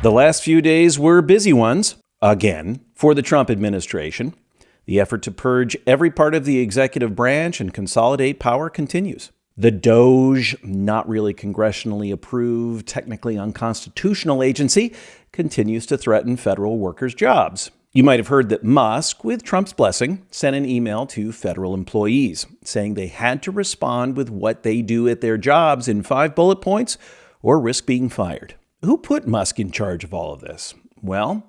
The last few days were busy ones, again, for the Trump administration. The effort to purge every part of the executive branch and consolidate power continues. The DOGE, not really congressionally approved, technically unconstitutional agency, continues to threaten federal workers' jobs. You might have heard that Musk, with Trump's blessing, sent an email to federal employees saying they had to respond with what they do at their jobs in 5 bullet points or risk being fired. Who put Musk in charge of all of this? Well,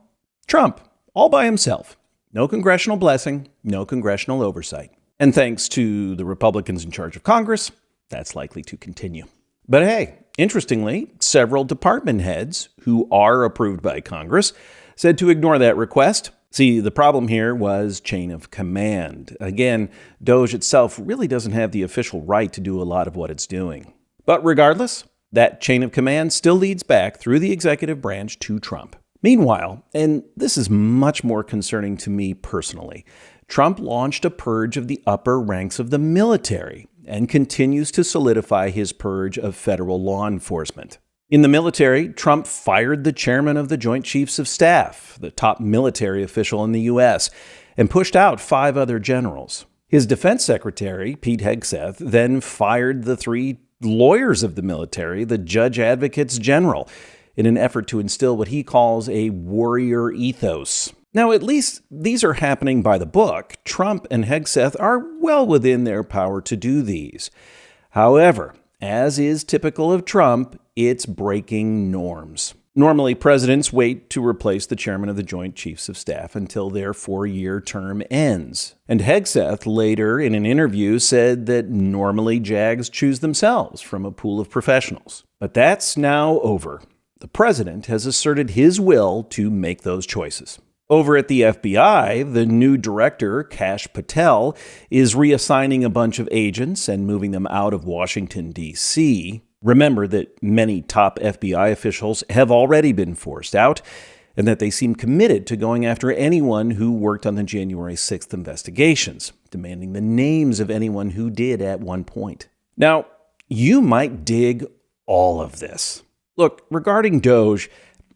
Trump, all by himself. No congressional blessing, no congressional oversight. And thanks to the Republicans in charge of Congress, that's likely to continue. But hey, interestingly, several department heads who are approved by Congress said to ignore that request. See, the problem here was chain of command. Again, DOGE itself really doesn't have the official right to do a lot of what it's doing. But regardless, that chain of command still leads back through the executive branch to Trump. Meanwhile, and this is much more concerning to me personally, Trump launched a purge of the upper ranks of the military and continues to solidify his purge of federal law enforcement. In the military, Trump fired the chairman of the Joint Chiefs of Staff, the top military official in the U.S., and pushed out 5 other generals. His defense secretary, Pete Hegseth, then fired the 3 lawyers of the military, the judge advocates general, in an effort to instill what he calls a warrior ethos. Now, at least these are happening by the book. Trump and Hegseth are well within their power to do these. However, as is typical of Trump, it's breaking norms. Normally, presidents wait to replace the chairman of the Joint Chiefs of Staff until their 4-year term ends. And Hegseth later in an interview said that normally JAGs choose themselves from a pool of professionals. But that's now over. The president has asserted his will to make those choices. Over at the FBI, the new director, Kash Patel, is reassigning a bunch of agents and moving them out of Washington, D.C. Remember that many top FBI officials have already been forced out, and that they seem committed to going after anyone who worked on the January 6th investigations, demanding the names of anyone who did at one point. Now, you might dig all of this. Look, regarding DOGE,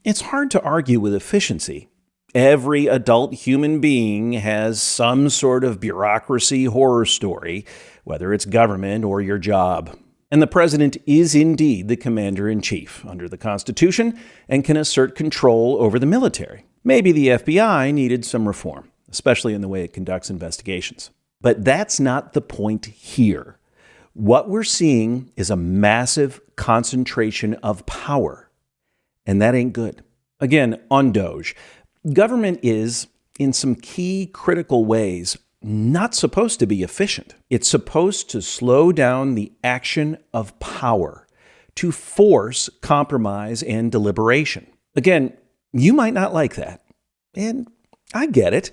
it's hard to argue with efficiency. Every adult human being has some sort of bureaucracy horror story, whether it's government or your job. And the president is indeed the commander-in-chief under the Constitution and can assert control over the military. Maybe the FBI needed some reform, especially in the way it conducts investigations. But that's not the point here. What we're seeing is a massive concentration of power, and that ain't good. Again, on DOGE, government is, in some key critical ways, not supposed to be efficient. It's supposed to slow down the action of power, to force compromise and deliberation. Again, you might not like that, and I get it.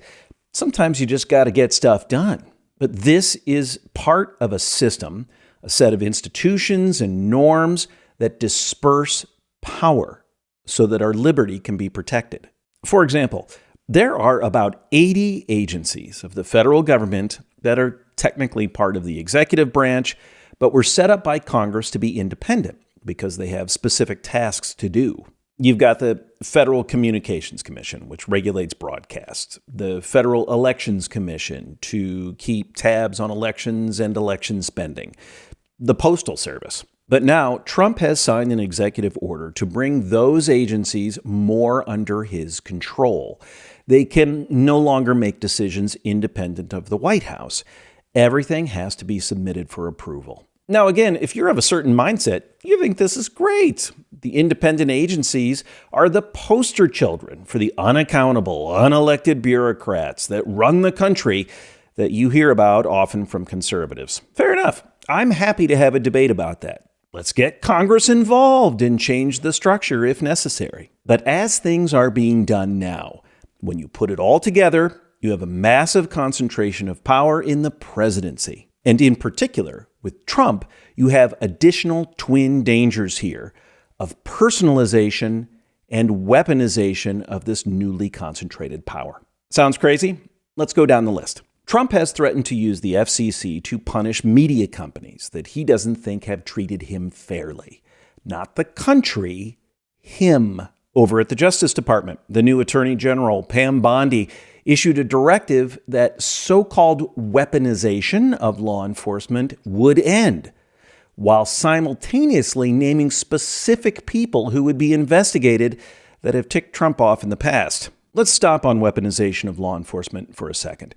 Sometimes you just got to get stuff done. But this is part of a system, a set of institutions and norms that disperse power so that our liberty can be protected. For example, there are about 80 agencies of the federal government that are technically part of the executive branch, but were set up by Congress to be independent because they have specific tasks to do. You've got the Federal Communications Commission, which regulates broadcasts, the Federal Elections Commission to keep tabs on elections and election spending, the Postal Service. But now Trump has signed an executive order to bring those agencies more under his control. They can no longer make decisions independent of the White House. Everything has to be submitted for approval. Now, again, if you're of a certain mindset, you think this is great. The independent agencies are the poster children for the unaccountable, unelected bureaucrats that run the country that you hear about often from conservatives. Fair enough. I'm happy to have a debate about that. Let's get Congress involved and change the structure if necessary. But as things are being done now, when you put it all together, you have a massive concentration of power in the presidency. And in particular, with Trump, you have additional twin dangers here of personalization and weaponization of this newly concentrated power. Sounds crazy? Let's go down the list. Trump has threatened to use the FCC to punish media companies that he doesn't think have treated him fairly. Not the country, him. Over at the Justice Department, the new Attorney General, Pam Bondi, issued a directive that so-called weaponization of law enforcement would end, while simultaneously naming specific people who would be investigated that have ticked Trump off in the past. Let's stop on weaponization of law enforcement for a second.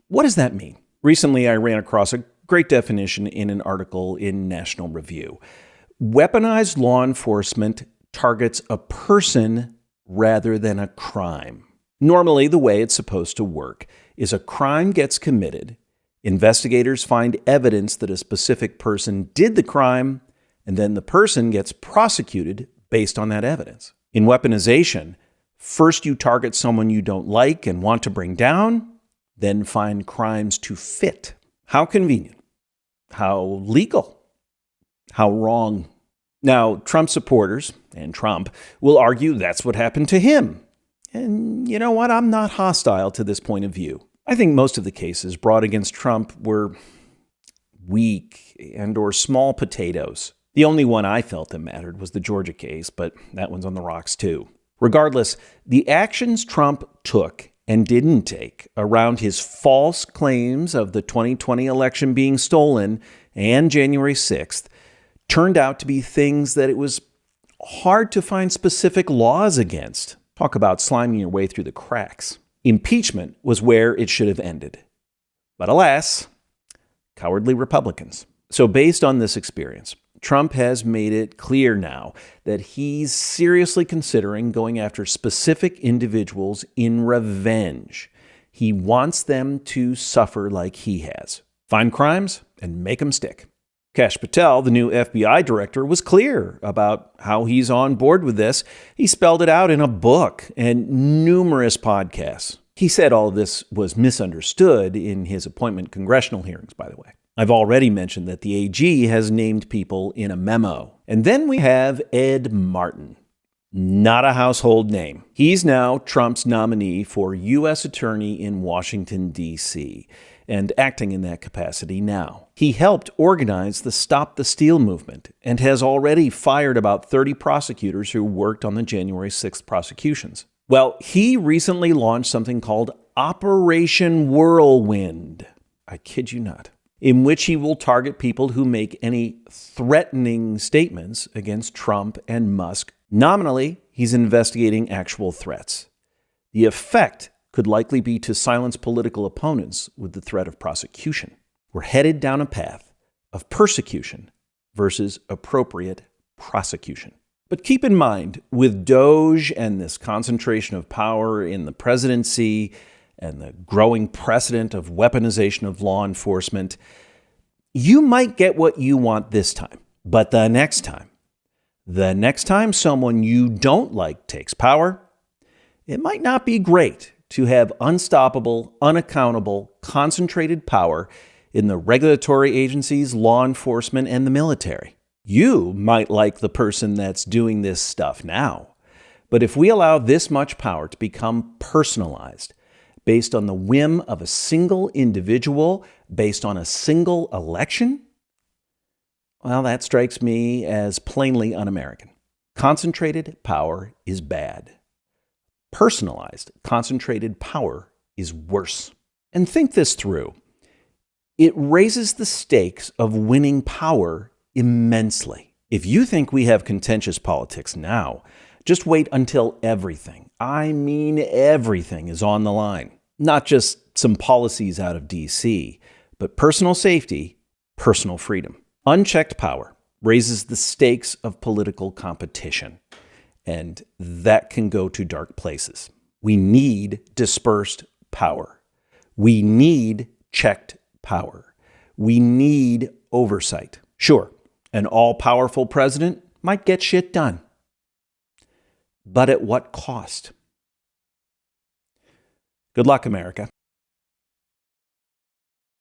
What does that mean? Recently, I ran across a great definition in an article in National Review. Weaponized law enforcement targets a person rather than a crime. Normally, the way it's supposed to work is a crime gets committed, investigators find evidence that a specific person did the crime, and then the person gets prosecuted based on that evidence. In weaponization, first you target someone you don't like and want to bring down, then find crimes to fit. How convenient. How legal. How wrong. Now, Trump supporters, and Trump, will argue that's what happened to him. And you know what? I'm not hostile to this point of view. I think most of the cases brought against Trump were weak and or small potatoes. The only one I felt that mattered was the Georgia case, but that one's on the rocks too. Regardless, the actions Trump took and didn't take around his false claims of the 2020 election being stolen and January 6th turned out to be things that it was hard to find specific laws against. Talk about sliming your way through the cracks. Impeachment was where it should have ended. But alas, cowardly Republicans. So based on this experience, Trump has made it clear now that he's seriously considering going after specific individuals in revenge. He wants them to suffer like he has. Find crimes and make them stick. Kash Patel, the new FBI director, was clear about how he's on board with this. He spelled it out in a book and numerous podcasts. He said all of this was misunderstood in his appointment congressional hearings, by the way. I've already mentioned that the AG has named people in a memo. And then we have Ed Martin. Not a household name. He's now Trump's nominee for U.S. Attorney in Washington, D.C., and acting in that capacity now. He helped organize the Stop the Steal movement and has already fired about 30 prosecutors who worked on the January 6th prosecutions. Well, he recently launched something called Operation Whirlwind. I kid you not. In which he will target people who make any threatening statements against Trump and Musk. Nominally, he's investigating actual threats. The effect could likely be to silence political opponents with the threat of prosecution. We're headed down a path of persecution versus appropriate prosecution. But keep in mind, with DOJ and this concentration of power in the presidency and the growing precedent of weaponization of law enforcement, you might get what you want this time. But the next time someone you don't like takes power, it might not be great to have unstoppable, unaccountable, concentrated power in the regulatory agencies, law enforcement, and the military. You might like the person that's doing this stuff now, but if we allow this much power to become personalized, based on the whim of a single individual, based on a single election, well, that strikes me as plainly un-American. Concentrated power is bad. Personalized, concentrated power is worse. And think this through. It raises the stakes of winning power immensely. If you think we have contentious politics now, just wait until everything, I mean everything, is on the line. Not just some policies out of D.C., but personal safety, personal freedom. Unchecked power raises the stakes of political competition, and that can go to dark places. We need dispersed power. We need checked power. We need oversight. Sure, an all-powerful president might get shit done. But at what cost? Good luck, America.